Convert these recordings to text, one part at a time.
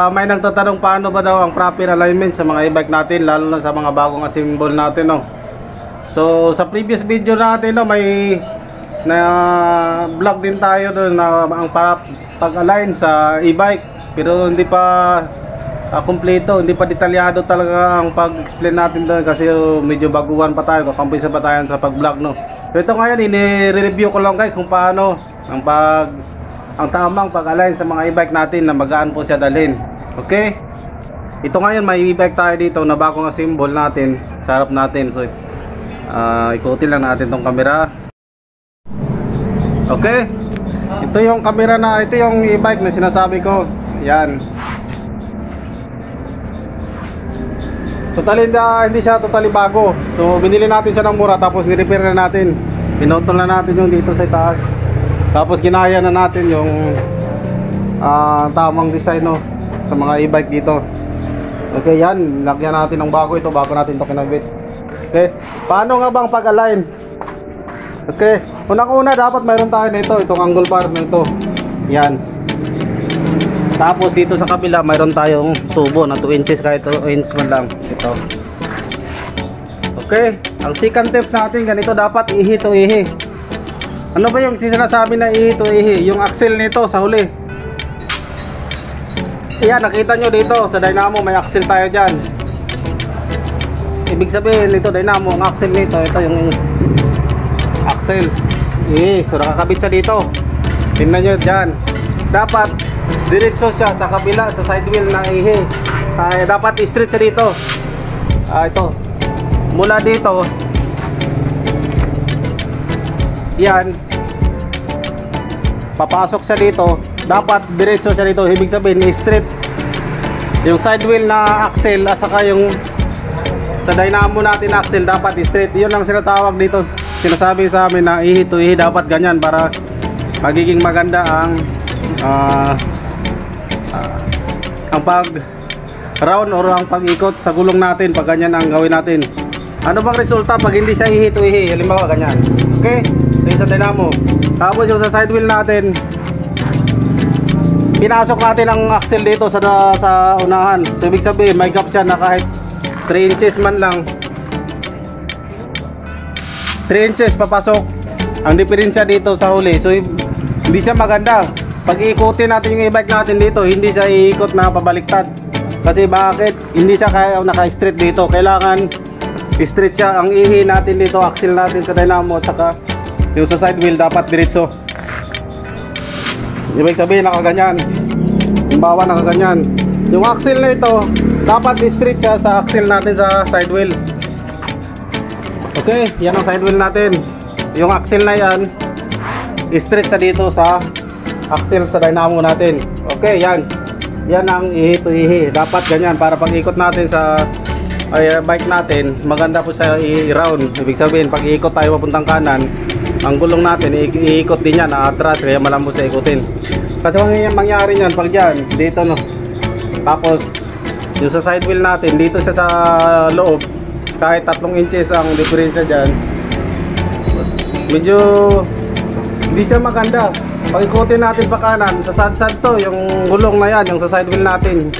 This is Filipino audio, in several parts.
May nagtatanong paano ba daw ang proper alignment sa mga e-bike natin, lalo na sa mga bagong assemble natin, no? So sa previous video natin, no, may na vlog din tayo doon na ang pag-align sa e-bike, pero hindi pa kumpleto, hindi pa detalyado talaga ang pag-explain natin doon kasi medyo baguhan pa tayo, kakumpisa pa tayo sa pag-vlog, no? So ito ngayon, ini-review ko lang guys kung paano ang tamang pag-align sa mga e-bike natin na magaan po siya dalhin. Okay? Ito ngayon, may e-bike tayo dito na bagong assemble natin sa harap natin. So ikutin lang natin tong camera. Okay? Ito yung camera na, ito yung e-bike na sinasabi ko. Yan. Totally hindi siya totally bago. So binili natin siya ng mura, tapos ni-repair na natin. Pinotol na natin yung dito sa taas. Tapos ginaya na natin yung tamang design, no, sa mga e-bike dito. Okay, yan, lagyan natin ng bago ito bago natin ito kinabit. Okay, paano nga bang pag-align? Okay, unang-una dapat mayroon tayo nito, itong angle bar na ito. Yan. Tapos dito sa kabila mayroon tayong tubo na 2 inches, kahit 2 inch man lang ito. Okay, ang second tips natin ganito, dapat ihi to ihi. Ano ba yung sinasabi na ihi to ihi? Yung axle nito sa huli. Ayan, nakita nyo dito sa dynamo may axle tayo dyan. Ibig sabihin nito dynamo, ang axle nito, ito yung axle. So nakakabit siya dito. Tingnan nyo dyan. Dapat diretso siya sa kabila, sa side wheel na ihi. Dapat straight siya dito. Ito. Mula dito. Yan. Papasok siya dito. Dapat diretso siya dito. Ibig sabihin straight yung side wheel na axle at saka yung sa dynamo natin axle dapat straight. Yun lang sinatawag dito. Sinasabi sa amin na ihi to ihi, dapat ganyan para magiging maganda ang pag round or ang pag-ikot sa gulong natin pag ganyan ang gawin natin. Ano bang resulta pag hindi siya ihi to ihi? Halimbawa ganyan. Okay? Ito sa dynamo. Tapos yung sa side wheel natin, pinasok natin ang axle dito sa unahan. So ibig sabihin may gap siya na kahit 3 inches man lang. 3 inches papasok ang diferensya dito sa huli. So hindi siya maganda. Pag iikutin natin yung e-bike natin dito, hindi siya iikot na pabaliktad. Kasi bakit? Hindi siya kaya naka-straight dito. Kailangan straight siya ang ihi natin dito, axle natin sa dynamo, at saka yung sa side wheel dapat diretso. Ibig sabihin nakaganyan. Halimbawa nakaganyan. Yung axle na ito dapat straight siya sa axle natin sa side wheel. Okay, yan ang side wheel natin. Yung axle na yan straight siya dito sa axle sa dynamo natin. Okay, yan. Yan ang ihi to ihi. Dapat ganyan para pag ikot natin sa bike natin, maganda po siya i-round. Ibig sabihin pag iikot tayo papuntang kanan, ang gulong natin iikot din yan atras, kaya malambot siya ikutin. Kasi mangyari niyan pag dyan dito, no, tapos yung sa side wheel natin dito siya sa loob, kahit 3 inches ang diferensya dyan, medyo hindi siya maganda. Pag ikutin natin pa kanan, sa sad-sad to yung gulong na yan, yung sa side wheel natin.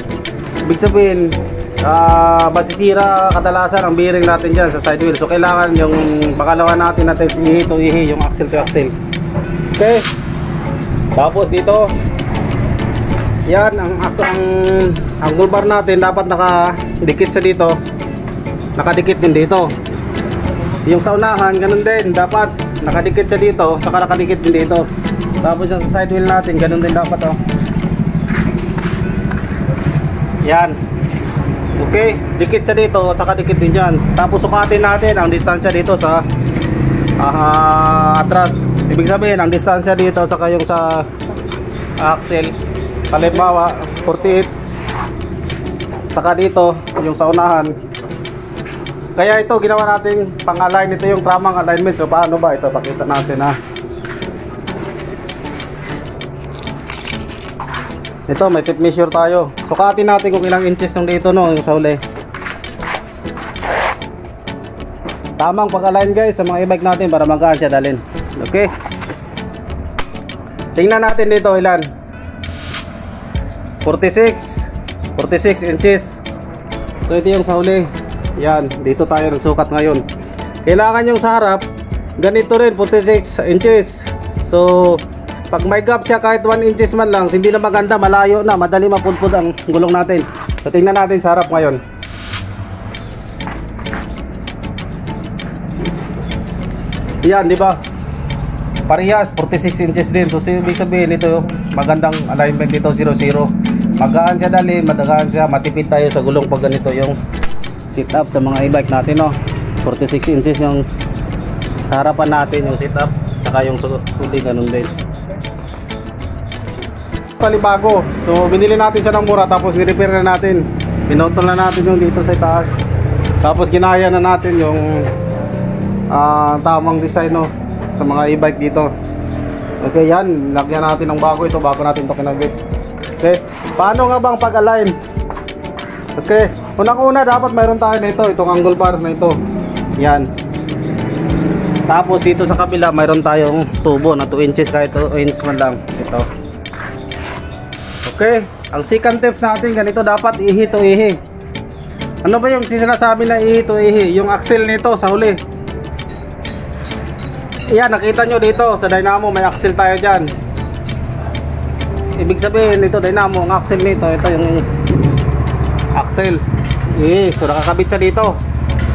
Ibig sabihin masisira kadalasan ang bearing natin dyan sa side wheel. So kailangan yung pangalawa natin ihi to ihi, yung axle to axle. Okay, tapos dito yan ang angle bar natin, dapat nakadikit siya dito, nakadikit din dito. Yung sa unahan ganun din, dapat nakadikit siya dito, saka nakadikit din dito. Tapos yung sa side wheel natin ganun din dapat, oh. Yan. Okay, dikit siya dito, saka dikit din dyan. Tapos sukatin natin ang distansya dito sa atras. Ibig sabihin ang distansya dito saka yung sa axle, halimbawa 48, saka dito yung sa unahan. Kaya ito ginawa nating pang-align, ito yung tamang alignment. So paano ba ito? Pakita natin, ha. Ito may tape measure tayo. Sukatin natin kung ilang inches nung dito, no, yung sa huli. Tamang pag-align guys sa mga e-bike natin para magaan siya dalhin. Okay. Tingnan natin dito ilan. 46 inches. So ito yung sa huli. Yan, dito tayo nagsukat ngayon. Kailangan yung sa harap ganito rin, 46 inches. So pag may gap siya kahit 1 inches man lang, hindi na maganda, malayo na, madali mapudpud ang gulong natin. So tingnan natin sa harap ngayon. Yan, di ba? Parehas 46 inches din. So ibig sabihin ito, magandang alignment dito, 0-0. Magaan siya dali, madagaan siya, matipid tayo sa gulong pag ganito yung sit up sa mga e-bike natin, no. 46 inches yung sa harapan natin yung sit up, saka yung huli ganun din. Palibago. So binili natin siya ng mura, tapos ni-repair na natin. Pinotol na natin yung dito sa taas. Tapos ginaya na natin yung tamang design, no, sa mga e-bike dito. Okay, yan, lagyan natin ng bago ito bago natin ito kinabit. Okay, paano nga bang pag-align? Okay, unang-una dapat mayroon tayo nito, itong angle bar na ito. Yan. Tapos dito sa kabila mayroon tayong tubo na 2 inches, kahit 2 inch man lang ito. Okay, ang second tips natin ganito, dapat ihi to ihi. Ano ba yung sinasabi na ihi to ihi? Yung axle nito sa huli. Yan, nakita nyo dito sa dynamo may axle tayo dyan. Ibig sabihin ito dynamo, ang axle nito, ito yung axle. So nakakabit siya dito.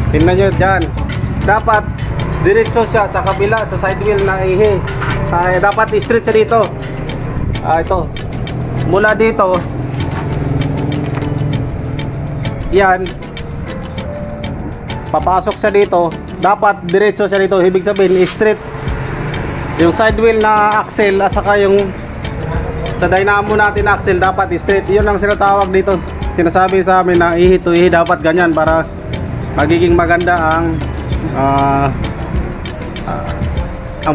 Tingnan nyo dyan. Dapat diretso siya sa kabila, sa side wheel na ihi. Dapat straight siya dito. Ito. Mula dito. Yan. Papasok siya dito. Dapat diretso siya dito, ibig sabihin straight yung side wheel na axle at saka yung sa dynamo natin axle dapat straight. Yun ang sinatawag dito, sinasabi sa amin na ihi to ihi, dapat ganyan para magiging maganda ang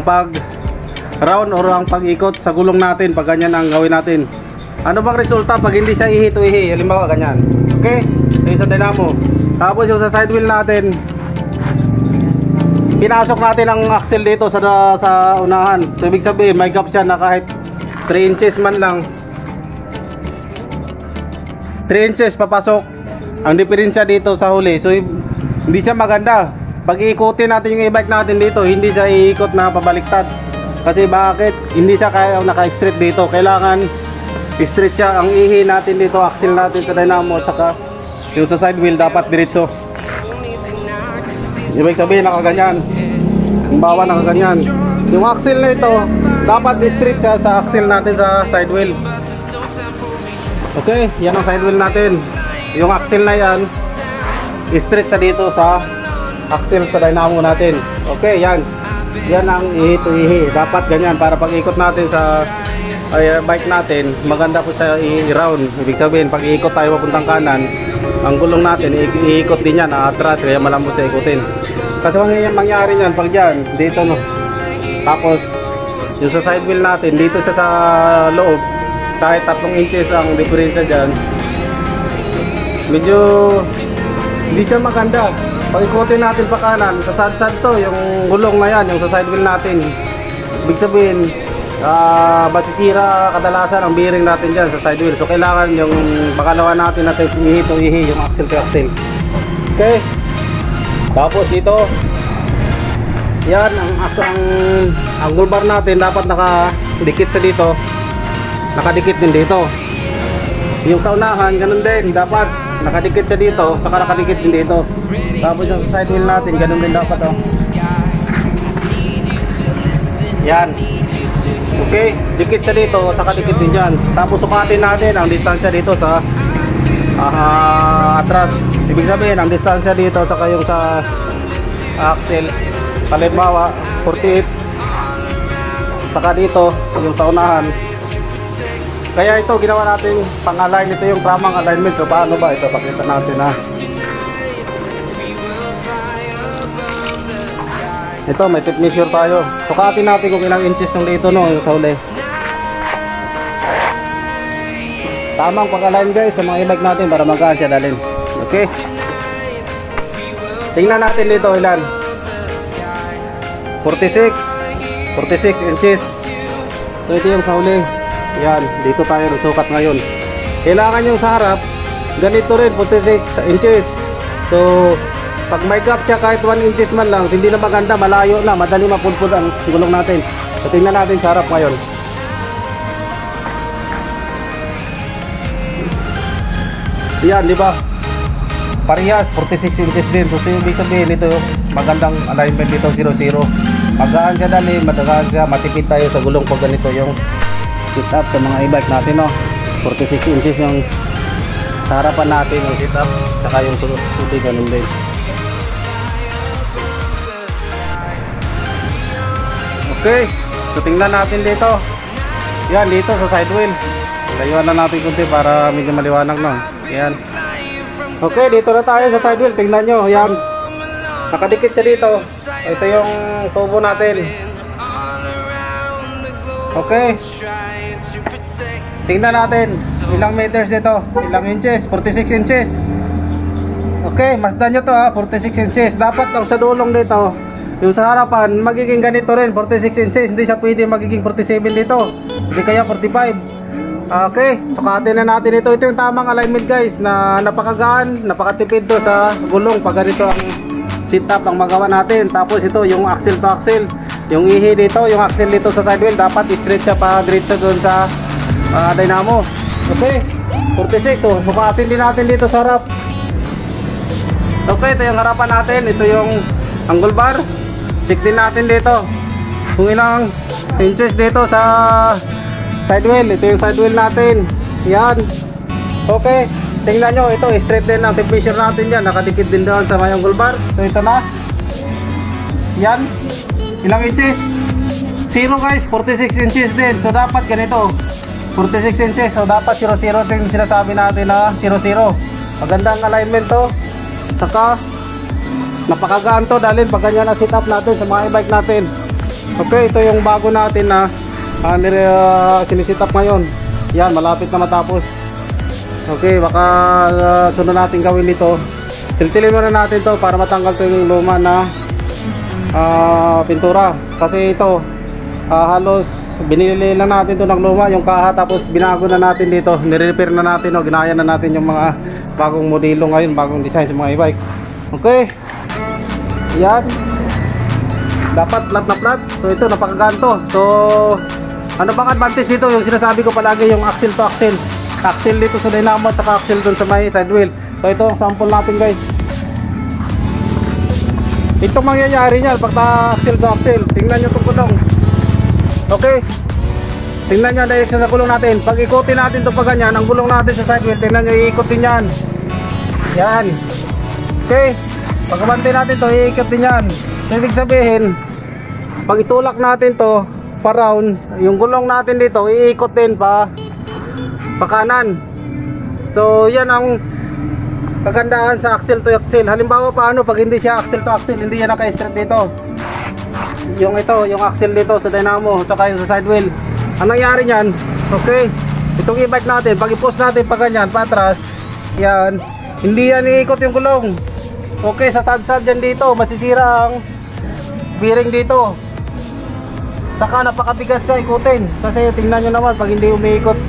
pag round or ang pag-ikot sa gulong natin pag ganyan ang gawin natin. Ano bang resulta pag hindi siya ihi to ihi? Halimbawa ganyan. Okay? Yung sa dynamo. Tapos yung sa side wheel natin, pinasok natin ang axle dito sa unahan. So ibig sabihin may gap siya na kahit 3 inches man lang. 3 inches papasok. Ang diferensya dito sa huli. So hindi siya maganda. Pag iikutin natin yung e-bike natin dito, hindi siya iikot na pabaliktad. Kasi bakit? Hindi siya kaya naka-straight dito. Kailangan straight siya. Ang ihi natin dito, axle natin sa dynamo, saka yung sa side wheel dapat diretso. Ibig sabihin nakaganyan. Yung bawa nakaganyan. Yung axle na ito dapat straight siya sa axle natin sa side wheel. Okay, yan ang side wheel natin. Yung axle na yan straight siya dito sa axle sa dynamo natin. Okay, yan. Yan ang ihi to ihi. Dapat ganyan para pag ikot natin sa bike natin, maganda po sa i-round. Ibig sabihin pag iikot tayo papuntang kanan, ang gulong natin iikot din yan, atras, kaya malambot sa ikutin. Kasi mangyari niyan pag dyan, dito, no. Tapos yung sa side wheel natin, dito siya sa loob, kahit 3 inches ang diferensya dyan, medyo hindi siya maganda. Pag ikutin natin pa kanan, sa sad-sad to, yung gulong na yan, yung sa side wheel natin, ibig sabihin masisira kadalasan ang bearing natin dyan sa side wheel. So kailangan yung pangalawa natin na ihi to ihi, yung axle to axle. Okay, tapos dito yan ang angle bar natin dapat nakadikit sa dito, nakadikit din dito. Yung sa unahan ganun din, dapat nakadikit siya dito, saka nakadikit din dito. Tapos yung side wheel natin ganun din dapat, oh. Yan. Okay, dikit siya dito, saka dikit din dyan. Tapos sukatin natin ang distansya dito sa atras. Ibig sabihin ang distansya dito saka yung sa axle, halimbawa 48, saka dito yung sa unahan. Kaya ito ginawa natin pang-align, ito yung tamang alignment. So paano ba ito? Pakita natin, ha. Ito may tape measure tayo. Sukatin natin kung ilang inches yung dito, no, yung sa huli. Tamang pag-align guys sa mga e-bike natin para magaan siya dalhin. Okay. Tingnan natin dito ilan. 46 inches. So ito yung sa huli. Yan, dito tayo nagsukat ngayon. Kailangan yung sa harap ganito rin, 46 inches. So pag may gap siya kahit 1 inches man lang, hindi na maganda, malayo na, madali mapulpul ang gulong natin. So tingnan natin sa harap ngayon. Yan, di ba? Parehas 46 inches din. So ibig sabihin ito, magandang alignment dito, 0-0. Magaan siya dali, madagaan siya, matipid tayo sa gulong pag ganito yung sit up sa mga e-bike natin, no? 46 inches yung sa harapan natin yung sit up, saka yung suti ganun din. Okay, so tingnan natin dito. Yan, dito sa side wheel. Layuan na natin kunti para medyo maliwanag, no? Yan. Okay, dito na tayo sa side wheel. Tingnan nyo, yan. Nakadikit siya dito. Ito yung tubo natin. Okay. Tingnan natin ilang meters dito, ilang inches, 46 inches. Okay, masdan nyo to ha, 46 inches. Dapat ang sa dulong dito, yung sa harapan, magiging ganito rin, 46 inches. Hindi siya pwede magiging 47 dito, hindi kaya 45. Okay, sukatin na natin ito. Ito yung tamang alignment guys, na napakagaan, napakatipid to sa gulong pag ganito ang setup ang magawa natin. Tapos ito yung axle to axle, yung ihi dito, yung axle dito sa side wheel, dapat straight siya pa diretso doon sa dynamo. Okay, 46. So sukatin din natin dito sa harap. Okay, ito yung harapan natin, ito yung angle bar. Check din natin dito kung ilang inches dito sa side wheel. Ito yung side wheel natin. Yan. Okay, tingnan nyo, ito straight din ang tape measure natin yan, nakadikit din doon sa may angle bar. So ito na. Yan. Ilang inches? 0 guys, 46 inches din. So dapat ganito, 46 inches. So dapat 0-0 din sinasabi natin na 0-0. Magandang alignment to. Saka napakagaan to dahil pag ganyan na sit up natin sa mga e-bike natin. Okay, ito yung bago natin na sinisit up ngayon. Yan, malapit na matapos. Okay, baka sunod natin gawin ito. Tiltilin muna natin to para matanggal to yung luma na pintura. Kasi ito halos binili lang natin to ng luma yung kaha, tapos binago na natin dito, nire-repair na natin o ginaya na natin yung mga bagong modelo ngayon, bagong design sa mga e-bike. Okay, yan, dapat flat na flat. So ito napakaganto. So ano bang advantage dito? Yung sinasabi ko palagi, yung axle to axle, axle dito sa dynamo at saka axle dun sa may side wheel. So ito ang sample natin guys. Itong mangyayari niyan pag axle to axle, tingnan nyo itong gulong. Okay, tingnan nyo ang direction sa gulong natin. Pag ikutin natin ito pag ganyan, ang gulong natin sa side wheel, tingnan nyo, iikot din yan. Yan. Okay, pag abante natin ito, iikot din yan. So ibig sabihin, pag itulak natin to pa round, yung gulong natin dito iikot din pa kanan. So yan ang kagandahan sa axle to axle. Halimbawa paano pag hindi siya axle to axle, hindi yan naka-straight dito, yung ito, yung axle dito sa dynamo tsaka yung sa side wheel, ang nangyari nyan, okay, itong e-bike natin, pag i-post natin pa ganyan, patras, yan, hindi yan iikot yung gulong. Okay, sa sad-sad dyan dito, masisira ang bearing dito. Saka napakabigas siya ikutin. Kasi tingnan nyo naman, pag hindi umiikot,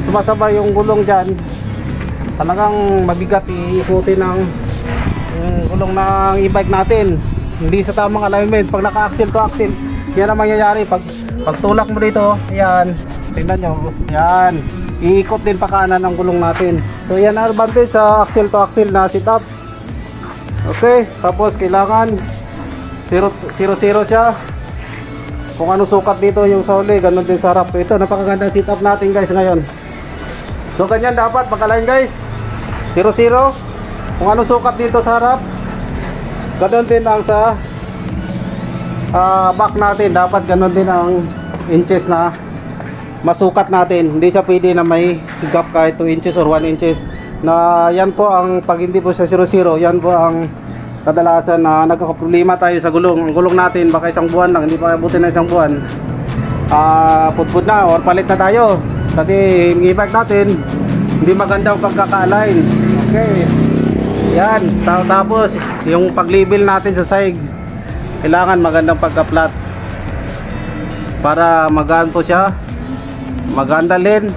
sumasabay yung gulong dyan, talagang mabigat iikutin ng gulong ng e-bike natin. Hindi sa tamang alignment. Pag naka-axle to axle, yan ang mangyayari. Pag tulak mo dito, yan, tingnan nyo, yan, iikot din pa kanan ang gulong natin. So yan ang advantage sa axle to axle na setup. Okay, tapos kailangan 0-0 siya. Kung anong sukat dito yung sa huli, ganun din sa harap. Ito, napakagandang setup natin guys ngayon. So ganyan dapat pag-align guys, 0-0. Kung anong sukat dito sa harap, ganun din ang sa back natin. Dapat ganun din ang inches na masukat natin. Hindi siya pwede na may gap kahit 2 inches or 1 inches. Na yan po ang, pag hindi po sa 0-0, yan po ang kadalasan na nagkakaproblema tayo sa gulong. Ang gulong natin baka isang buwan lang, hindi pa abutin na isang buwan, pudpud na or palit na tayo. Kasi yung e-bike natin hindi maganda ang pagkaka-align. Okay, yan. Tapos yung pag-label natin sa side, kailangan magandang pagka-flat para magaan po siya, magaan dalhin,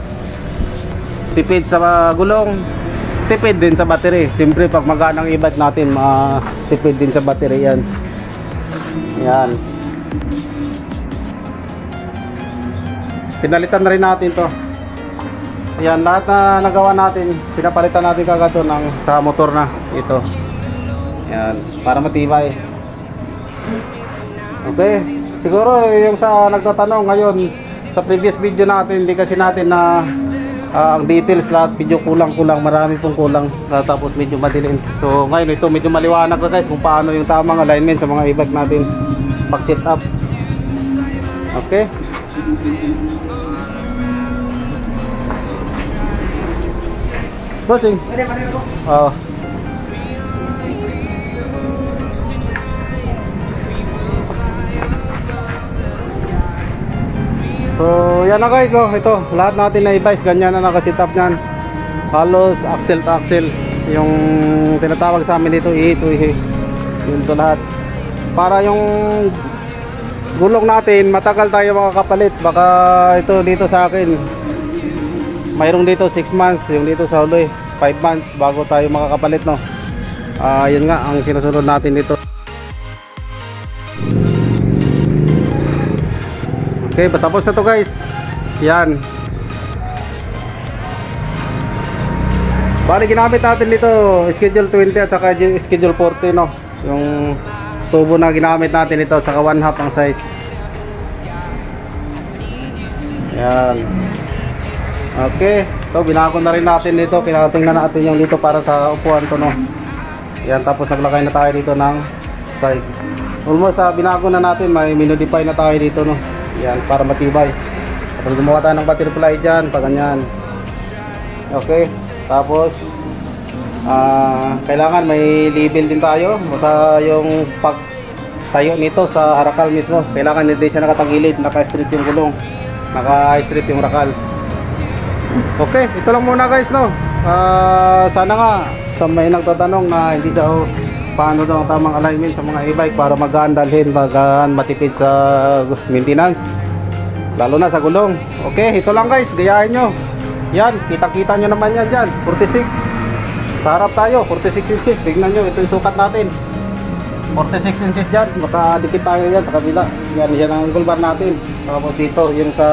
tipid sa gulong, tipid din sa battery. Siyempre pag magaan ang e-bike natin, tipid din sa battery yan. Yan. Pinalitan na rin natin to. Yan, lahat na nagawa natin, pinapalitan natin kagad to sa motor na ito. Yan, para matibay. Okay, siguro yung sa nagtatanong ngayon, sa previous video natin, hindi kasi natin na ang details lahat, video kulang-kulang, marami pong kulang, tapos medyo madilim. So ngayon ito medyo maliwanag na guys kung paano yung tamang alignment sa mga e-bike natin pag set up. Okay. Bossing. Oh. So yan na guys, oh, ito lahat natin na e-bike ganyan na naka-set up niyan. Halos axle to axle yung tinatawag sa amin dito, ihi to ihi. Yun to lahat. Para yung gulong natin matagal tayo makakapalit. Baka ito dito sa akin mayroong dito 6 months, yung dito sa huli 5 months bago tayo makakapalit, no. Yun nga ang sinusunod natin dito. Okay, patapos na to guys. Yan. Bali ginamit natin dito schedule 20 at saka schedule 40, no. Yung tubo na ginamit natin ito saka 1/2 ang size. Yan. Okay, so binago na rin natin dito. Kinatingnan natin yung dito para sa upuan to, no. Yan, tapos naglagay na tayo dito ng side. Almost binago na natin, may minodify na tayo dito, no. Yan, para matibay. Tapos gumawa tayo ng butterfly dyan, pa ganyan. Okay, tapos kailangan may label din tayo sa yung pagtayo nito sa harakal mismo. Kailangan hindi siya nakatagilid, naka-straight yung gulong, naka-straight yung harakal. Okay, ito lang muna guys, no. Sana nga sa may nagtatanong na hindi daw paano daw ang tamang alignment sa mga e-bike para magaan dalhin, magaan matipid sa maintenance, lalo na sa gulong. Okay, ito lang guys, gayahin nyo. Yan, kita-kita nyo naman yan dyan, 46. Sa harap tayo, 46 inches. Tignan nyo, ito yung sukat natin, 46 inches dyan. Makadikit tayo yan sa kabila. Yan, yan ang angle bar natin. Tapos dito, yung sa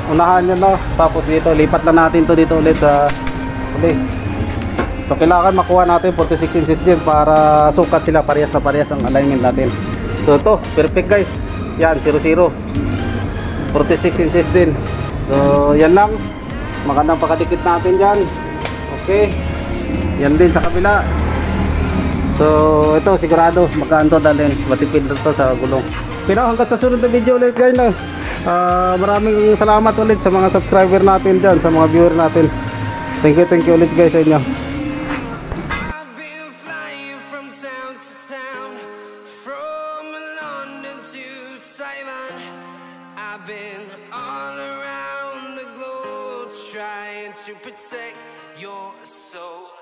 unahan nyo, no. Tapos dito, lipat na natin to dito ulit sa ulit. So kailangan makuha natin 46 inches din para sukat sila, parehas na parehas ang alignment natin. So ito, perfect guys. Yan, 0-0. 46 inches din. So yan lang. Magandang pakadikit natin dyan. Okay. Yan din sa kabila. So ito sigurado magkaanto dalhin, matipid ito sa gulong. Pero hanggang sa sunod na video ulit guys, no? Maraming salamat ulit sa mga subscriber natin dyan, sa mga viewer natin. Thank you ulit guys sa inyo. I've been all around the globe trying to protect your soul.